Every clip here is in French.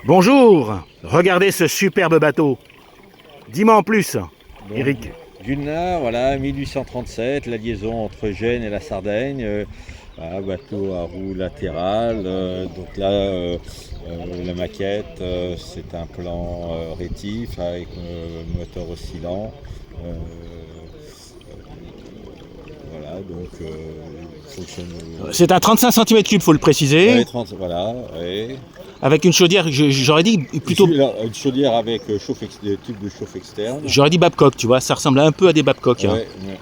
Bonjour, regardez ce superbe bateau. Dis-moi en plus, Donc, Eric. Gulnare, voilà, 1837, la liaison entre Gênes et la Sardaigne, voilà, bateau à roue latérale. Donc là, la maquette, c'est un plan rétif avec moteur oscillant. Euh, voilà, donc il fonctionne. C'est un 35 cm3, faut le préciser. Ouais, 30, voilà, ouais. Avec une chaudière, j'aurais dit plutôt. Une chaudière avec tube de chauffe externe. J'aurais dit Babcock, tu vois, ça ressemble un peu à des Babcock. Ouais, Hein. ouais, ouais,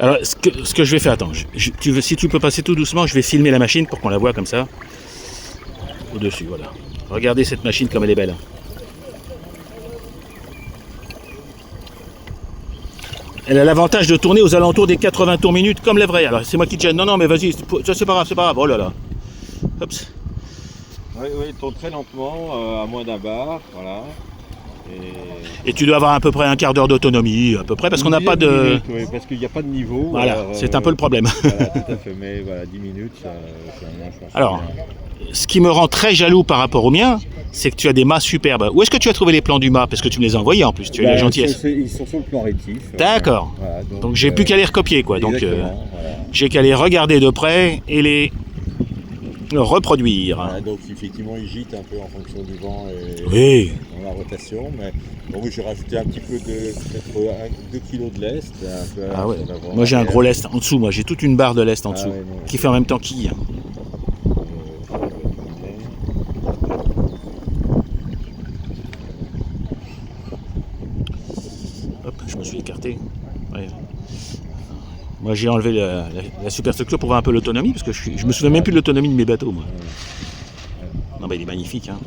Alors, ce que je vais faire, attends, si tu peux passer tout doucement, je vais filmer la machine pour qu'on la voit comme ça. Au-dessus, voilà. Regardez cette machine comme elle est belle. Elle a l'avantage de tourner aux alentours des 80 tours minutes comme la vraie. Alors c'est moi qui te gêne. Non, mais vas-y, ça c'est pas grave, c'est pas grave. Oh là là. Hop. Oui, il tourne très lentement, à moins d'un bar, voilà. Et tu dois avoir à peu près un quart d'heure d'autonomie, à peu près, parce qu'on n'a pas de... minutes, oui, parce qu'il n'y a pas de niveau. Voilà, alors, c'est un peu le problème. Voilà, tout à fait, mais voilà, 10 minutes, ça je pense Alors, bien. ce qui me rend très jaloux par rapport au mien, c'est que tu as des mâts superbes. Où est-ce que tu as trouvé les plans du mât? Parce que tu me les as envoyés en plus, tu as eu la gentillesse. Ils sont sur le plan rétif. D'accord. Voilà, donc j'ai plus qu'à les recopier, quoi. Donc voilà. j'ai qu'à les regarder de près et les reproduire. Voilà, donc effectivement, il gîte un peu en fonction du vent et Oui. dans la rotation. Mais bon, oui, j'ai rajouté un petit peu peut-être 2 kg de lest. Ah ouais. Moi j'ai un gros lest en dessous, moi j'ai toute une barre de lest en dessous, ouais, qui fait en même temps quille. Hop, je me suis écarté. Ouais. Moi j'ai enlevé la superstructure pour voir un peu l'autonomie, parce que je me souviens même plus de l'autonomie de mes bateaux, moi. Non mais il est magnifique, hein.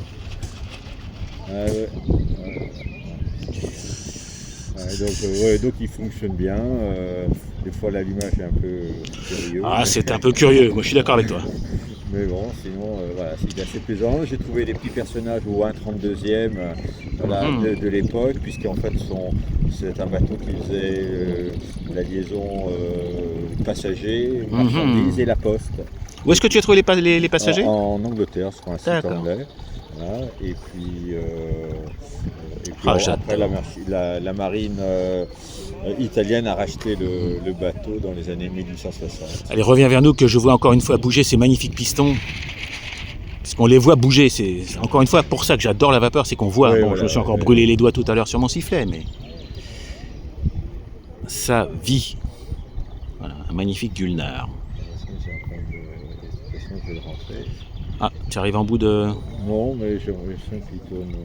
Donc il fonctionne bien. Des fois l'allumage est un peu curieux. Ah, c'est un peu curieux, moi je suis d'accord avec toi. Mais bon, sinon, voilà, c'est assez plaisant. J'ai trouvé des petits personnages au 1/32e voilà, de l'époque, puisqu'en fait, c'est un bateau qui faisait la liaison passagers, marchandises et la poste. Où est-ce que tu as trouvé les passagers? En Angleterre, sur un site anglais. Voilà. Et puis après, la marine italienne a racheté le bateau dans les années 1860. Allez, reviens vers nous, que je vois encore une fois bouger ces magnifiques pistons. Parce qu'on les voit bouger, c'est encore une fois pour ça que j'adore la vapeur, c'est qu'on voit. Oui, bon, voilà, je me suis encore brûlé les doigts tout à l'heure sur mon sifflet, mais ça vit. Voilà, un magnifique Gulnare. Je vais le rentrer. Ah, tu arrives en bout de... Non, mais j'ai l'impression qu'il tourne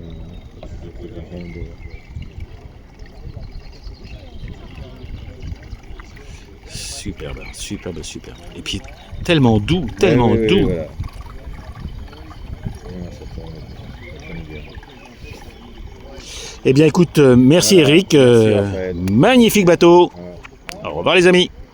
la ronde. Superbe, superbe, superbe. Et puis tellement doux, tellement doux. Voilà. Eh bien écoute, merci Eric, Merci, magnifique bateau. Au revoir les amis.